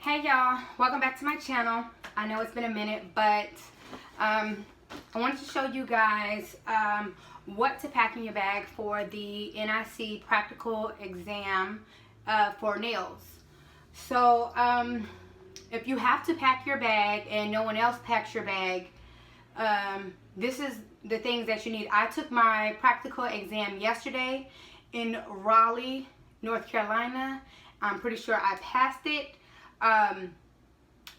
Hey y'all, welcome back to my channel. I know it's been a minute, but I wanted to show you guys what to pack in your bag for the NIC practical exam for nails. So if you have to pack your bag and no one else packs your bag, this is the things that you need. I took my practical exam yesterday in Raleigh, North Carolina. I'm pretty sure I passed it.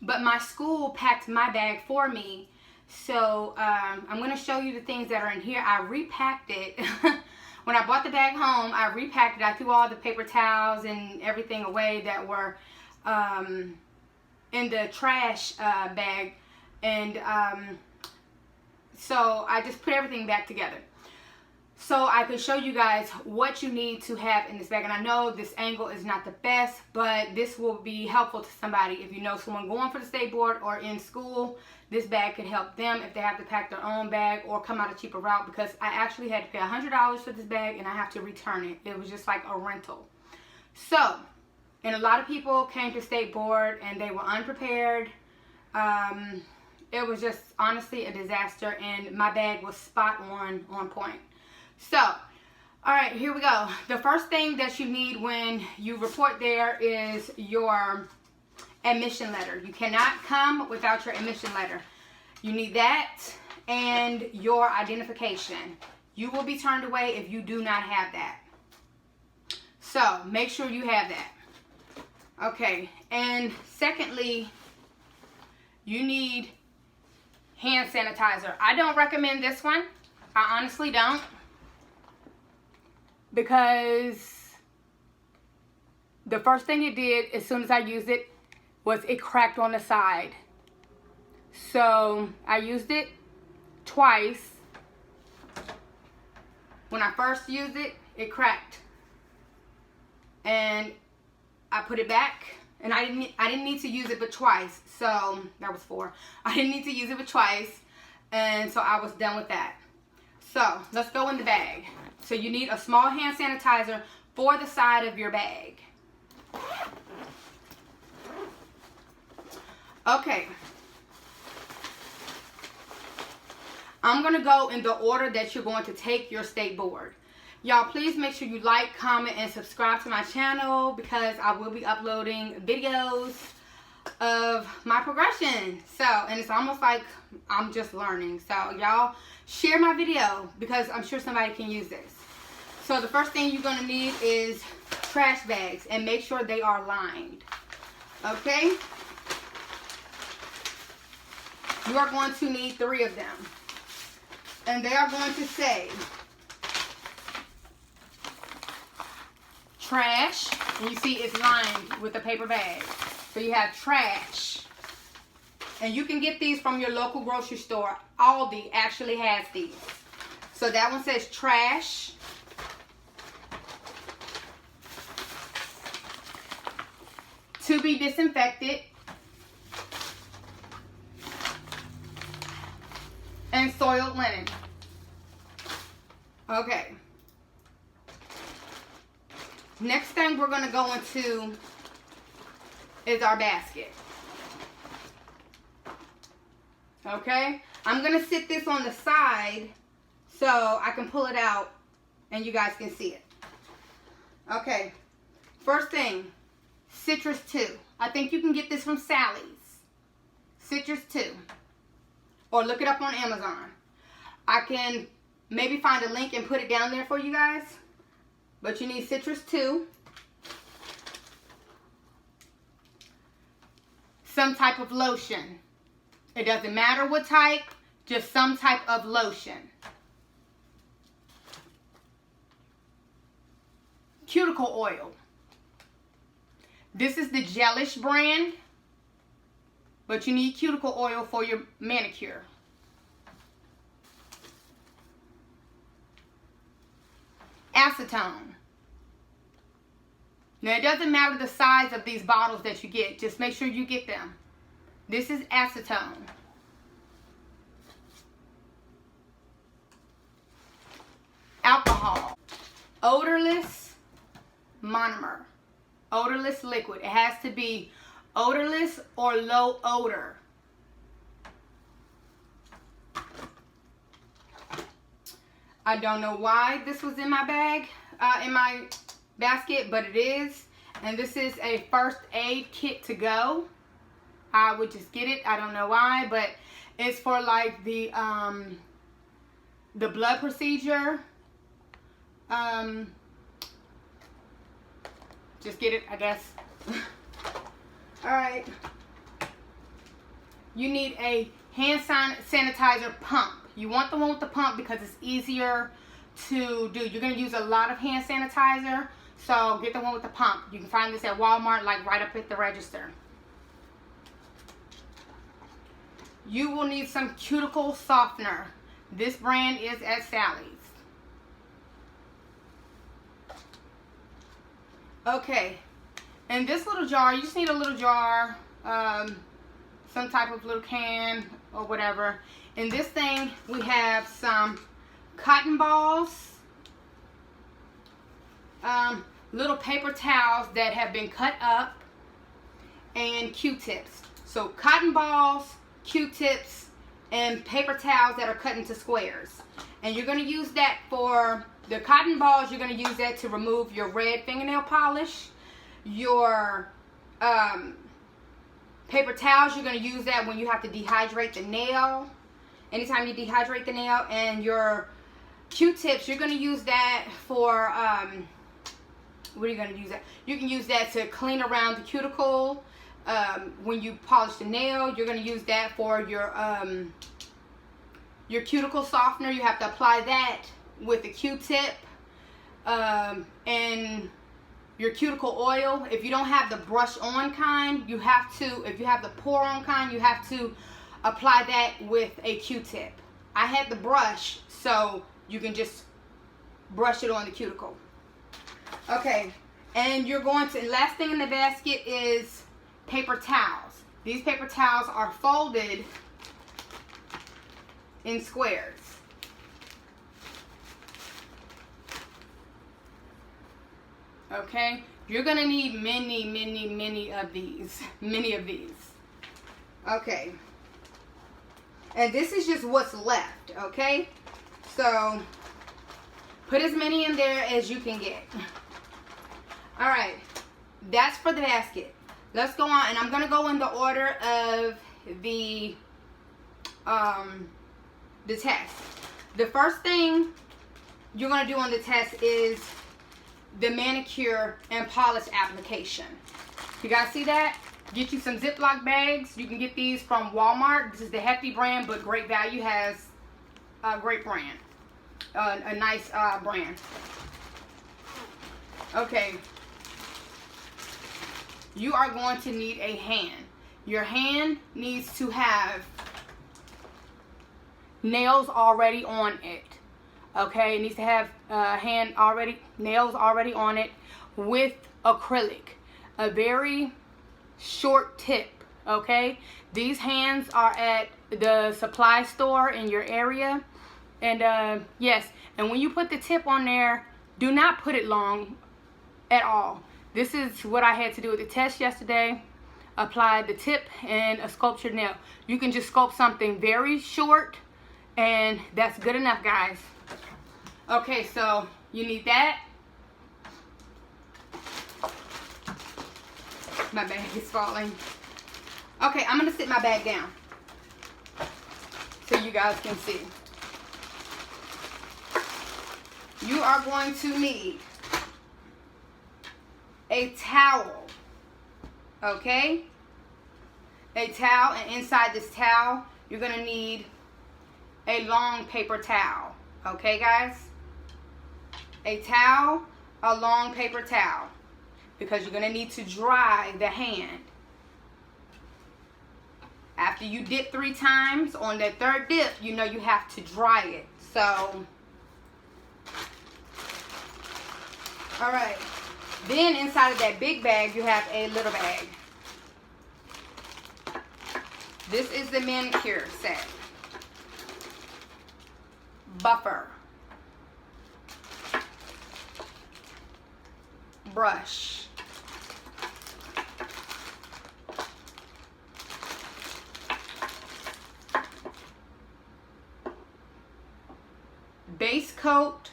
But my school packed my bag for me. So I'm going to show you the things that are in here. I repacked it. When I brought the bag home, I repacked it. I threw all the paper towels and everything away that were in the trash bag. And so I just put everything back together, so I could show you guys what you need to have in this bag. And I know this angle is not the best, but this will be helpful to somebody. If you know someone going for the state board or in school, this bag could help them if they have to pack their own bag or come out a cheaper route, because I actually had to pay $100 for this bag and I have to return it. It was just like a rental. So, and a lot of people came to state board and they were unprepared. It was just honestly a disaster, and my bag was spot on point. So, alright, here we go. The first thing that you need when you report there is your admission letter. You cannot come without your admission letter. You need that and your identification. You will be turned away if you do not have that. So, make sure you have that. Okay, and secondly, you need hand sanitizer. I don't recommend this one. I honestly don't. Because the first thing it did as soon as I used it was it cracked on the side. So I used it twice. When I first used it, it cracked. And I put it back, and I didn't need to use it but twice. So that was 4. I didn't need to use it but twice, and so I was done with that. So let's go in the bag. So you need a small hand sanitizer for the side of your bag. Okay. I'm going to go in the order that you're going to take your state board. Y'all, please make sure you like, comment, and subscribe to my channel, because I will be uploading videos of my progression. So, and it's almost like I'm just learning. So y'all share my video, because I'm sure somebody can use this. So the first thing you're going to need is trash bags, and make sure they are lined. Okay? You are going to need 3 of them. And they are going to say trash, and you see it's lined with a paper bag. So you have trash. And you can get these from your local grocery store. Aldi actually has these. So that one says trash. To be disinfected. And soiled linen. Okay. Next thing we're going to go into is our basket. Okay? I'm going to sit this on the side so I can pull it out and you guys can see it. Okay. First thing, Citrus 2. I think you can get this from Sally's. Citrus 2. Or look it up on Amazon. I can maybe find a link and put it down there for you guys. But you need Citrus 2. Some type of lotion. It doesn't matter what type, just some type of lotion. Cuticle oil. This is the Gelish brand, but you need cuticle oil for your manicure. Acetone. Now, it doesn't matter the size of these bottles that you get. Just make sure you get them. This is acetone. Alcohol. Odorless monomer. Odorless liquid. It has to be odorless or low odor. I don't know why this was in my bag, in my basket, but it is. And this is a first aid kit to go. I would just get it. I don't know why, but it's for like the blood procedure. Just get it, I guess. Alright. You need a hand sanitizer pump. You want the one with the pump because it's easier to do. You're going to use a lot of hand sanitizer, so get the one with the pump. You can find this at Walmart, like right up at the register. You will need some cuticle softener. This brand is at Sally's. Okay, in this little jar, you just need a little jar, some type of little can or whatever. In this thing, we have some cotton balls, little paper towels that have been cut up, and Q-tips. So cotton balls, Q-tips, and paper towels that are cut into squares. And you're going to use that for the cotton balls. You're going to use that to remove your red fingernail polish. Your paper towels, you're going to use that when you have to dehydrate the nail. Anytime you dehydrate the nail. And your Q-tips, you're going to use that for, what are you going to use that? You can use that to clean around the cuticle. When you polish the nail, you're going to use that for your cuticle softener. You have to apply that with a Q-tip and your cuticle oil. If you don't have the brush on kind, you have to, if you have the pour on kind, you have to apply that with a Q-tip. I had the brush, so you can just brush it on the cuticle. Okay, and you're going to, last thing in the basket is paper towels. These paper towels are folded in squares. Okay, you're gonna need many of these. Many of these. Okay, and this is just what's left. Okay, so put as many in there as you can get. All right, that's for the basket. Let's go on, and I'm gonna go in the order of the test. The first thing you're gonna do on the test is the manicure and polish application. You guys see that? Get you some Ziploc bags. You can get these from Walmart. This is the Hefty brand, but Great Value has a great brand, a nice brand. Okay, you are going to need a hand. Your hand needs to have nails already on it. Okay, it needs to have nails already on it with acrylic. A very short tip, okay? These hands are at the supply store in your area. And yes, and when you put the tip on there, do not put it long at all. This is what I had to do with the test yesterday. Applied the tip and a sculptured nail. You can just sculpt something very short, and that's good enough, guys. Okay, so you need that. My bag is falling. Okay, I'm going to sit my bag down so you guys can see. You are going to need a towel. Okay? A towel, and inside this towel, you're going to need a long paper towel. Okay, guys? A towel, a long paper towel, because you're going to need to dry the hand. After you dip 3 times, on that third dip, you know you have to dry it. So, alright. Then inside of that big bag, you have a little bag. This is the manicure set. Buffer. Brush. base coat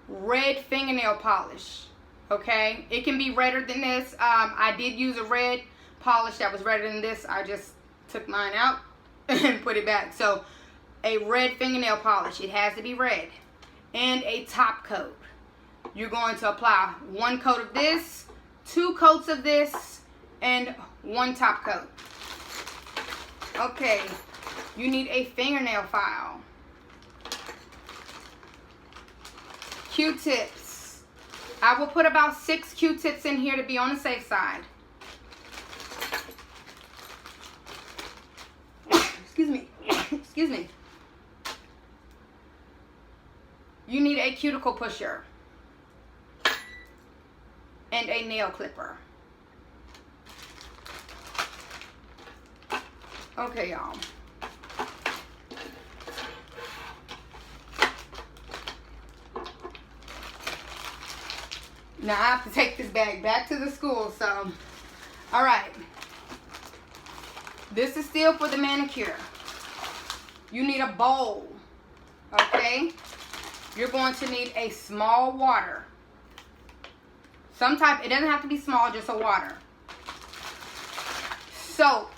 red fingernail polish. Okay, it can be redder than this. I did use a red polish that was redder than this. I just took mine out and put it back. So a red fingernail polish, it has to be red, and a top coat. You're going to apply 1 coat of this, 2 coats of this, and 1 top coat. Okay, you need a fingernail file, Q-tips. I will put about 6 Q-tips in here to be on the safe side. Excuse me. Excuse me. You need a cuticle pusher and a nail clipper. Okay, y'all. Now I have to take this bag back to the school, so, all right. This is still for the manicure. You need a bowl, okay? You're going to need a small water. Some type, it doesn't have to be small, just a water. Soap.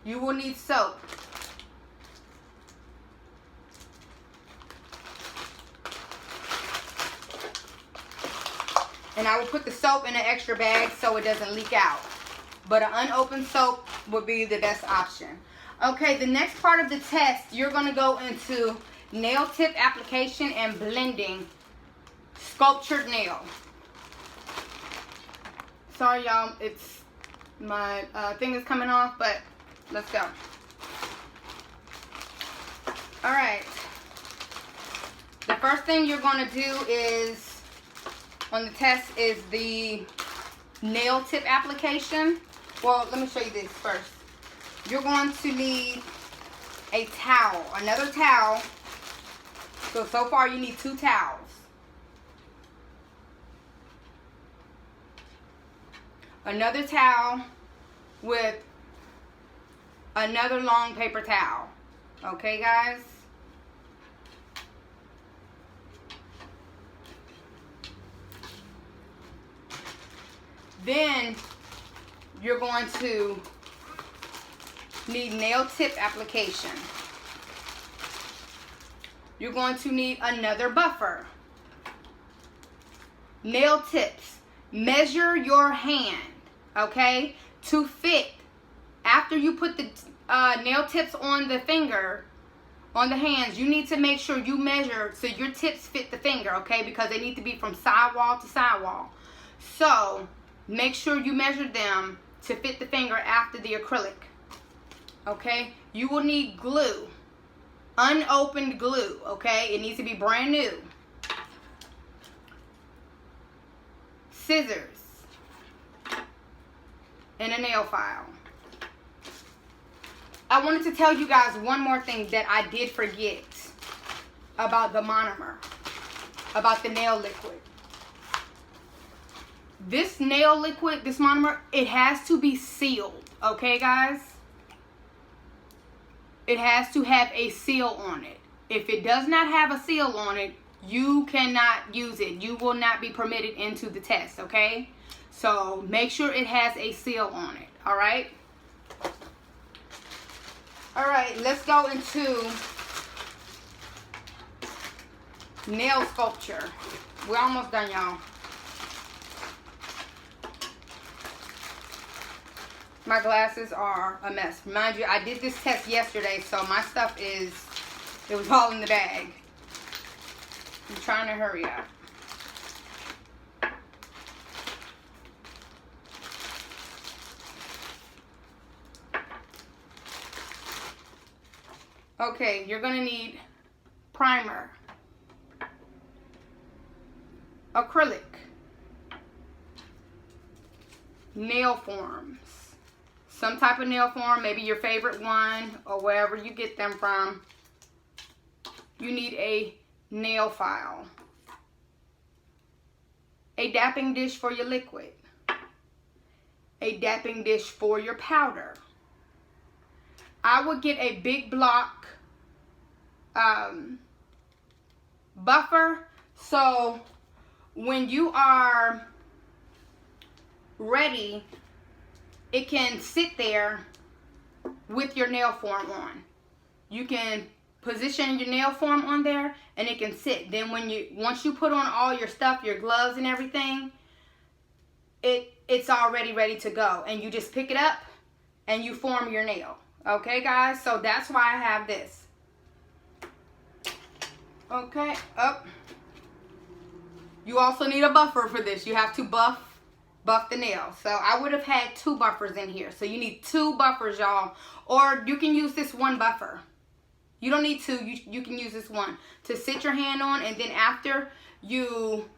You will need soap. And I will put the soap in an extra bag so it doesn't leak out. But an unopened soap would be the best option. Okay, the next part of the test, you're going to go into nail tip application and blending sculptured nail. Sorry, y'all, it's my thing is coming off, but let's go. All right. The first thing you're going to do is, on the test, is the nail tip application. Well, let me show you this first. You're going to need a towel, another towel. So far you need 2 towels. Another towel with another long paper towel. Okay, guys? Then you're going to need nail tip application. You're going to need another buffer. Nail tips. Measure your hand, okay, to fit. After you put the nail tips on the finger, on the hands, you need to make sure you measure so your tips fit the finger, okay, because they need to be from sidewall to sidewall. So make sure you measure them to fit the finger after the acrylic. Okay, you will need glue, unopened glue. Okay, it needs to be brand new. Scissors and a nail file. I wanted to tell you guys one more thing that I did forget about the monomer, about the nail liquid. This nail liquid, this monomer, it has to be sealed, okay, guys? It has to have a seal on it. If it does not have a seal on it, you cannot use it. You will not be permitted into the test, okay? So make sure it has a seal on it, all right? All right, let's go into nail sculpture. We're almost done, y'all. My glasses are a mess. Mind you, I did this test yesterday, so my stuff it was all in the bag. I'm trying to hurry up. Okay, you're going to need primer, acrylic, nail forms, some type of nail form, maybe your favorite one or wherever you get them from. You need a nail file, a dapping dish for your liquid, a dapping dish for your powder. I would get a big block buffer, so when you are ready, it can sit there with your nail form on. You can position your nail form on there and it can sit. Then once you put on all your stuff, your gloves and everything, it's already ready to go, and you just pick it up and you form your nail. Okay guys, so that's why I have this. Okay, up. You also need a buffer for this. You have to buff the nail. So I would have had 2 buffers in here. So you need 2 buffers, y'all. Or you can use this one buffer. You don't need 2. You can use this one to sit your hand on, and then after you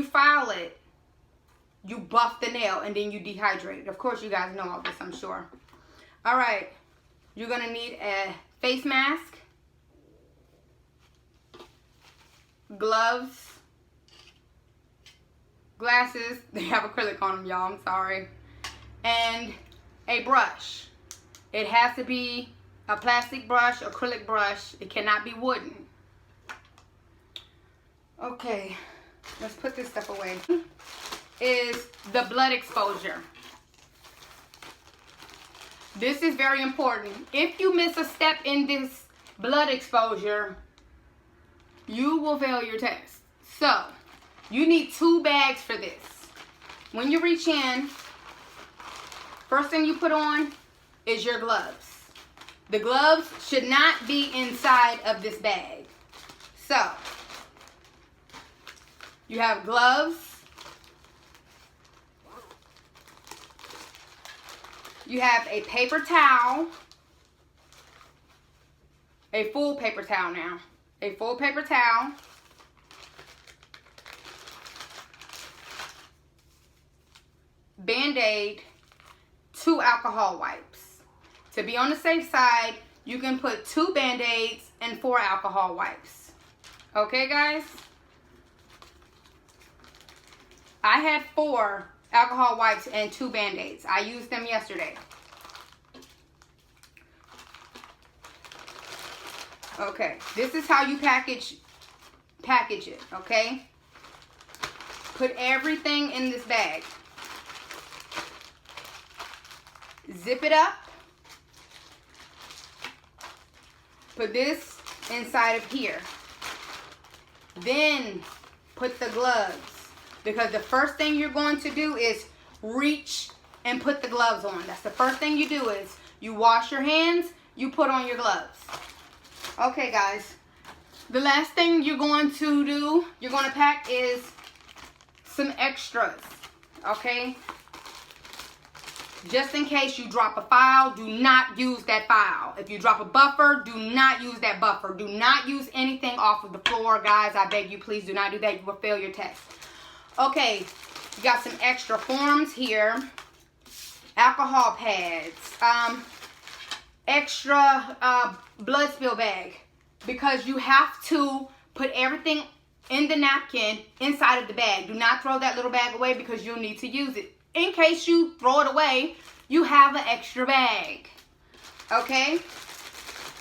file it, you buff the nail and then you dehydrate it. Of course, you guys know all this, I'm sure. All right, you're gonna need a face mask, gloves, glasses. They have acrylic on them, y'all. I'm sorry. And a brush. It has to be a plastic brush, acrylic brush. It cannot be wooden. Okay, let's put this stuff away. Is the blood exposure. This is very important. If you miss a step in this blood exposure, you will fail your test. So, you need 2 bags for this. When you reach in, first thing you put on is your gloves. The gloves should not be inside of this bag. So, you have gloves. You have a paper towel. A full paper towel now. A full paper towel. Band-Aid, 2 alcohol wipes. To be on the safe side, you can put 2 Band-Aids and 4 alcohol wipes. Okay, guys? I had 4 alcohol wipes and 2 Band-Aids. I used them yesterday. Okay, this is how you package it, okay? Put everything in this bag. Zip it up. Put this inside of here. Then put the gloves. Because the first thing you're going to do is reach and put the gloves on. That's the first thing you do is you wash your hands, you put on your gloves. Okay, guys. The last thing you're going to do, you're going to pack is some extras. Okay? Just in case you drop a file, do not use that file. If you drop a buffer, do not use that buffer. Do not use anything off of the floor, guys. I beg you, please do not do that. You will fail your test. Okay, you got some extra forms here. Alcohol pads. Extra blood spill bag. Because you have to put everything in the napkin inside of the bag. Do not throw that little bag away because you'll need to use it. In case you throw it away, you have an extra bag. Okay?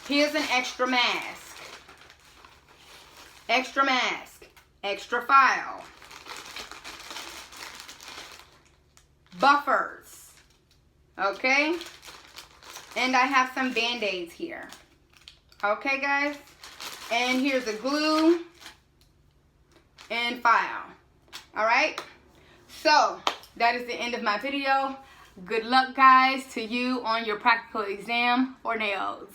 Here's an extra mask. Extra mask. Extra file. Buffers. Okay? And I have some Band-Aids here. Okay, guys? And here's a glue and file. Alright? So, that is the end of my video. Good luck, guys, to you on your practical exam for nails.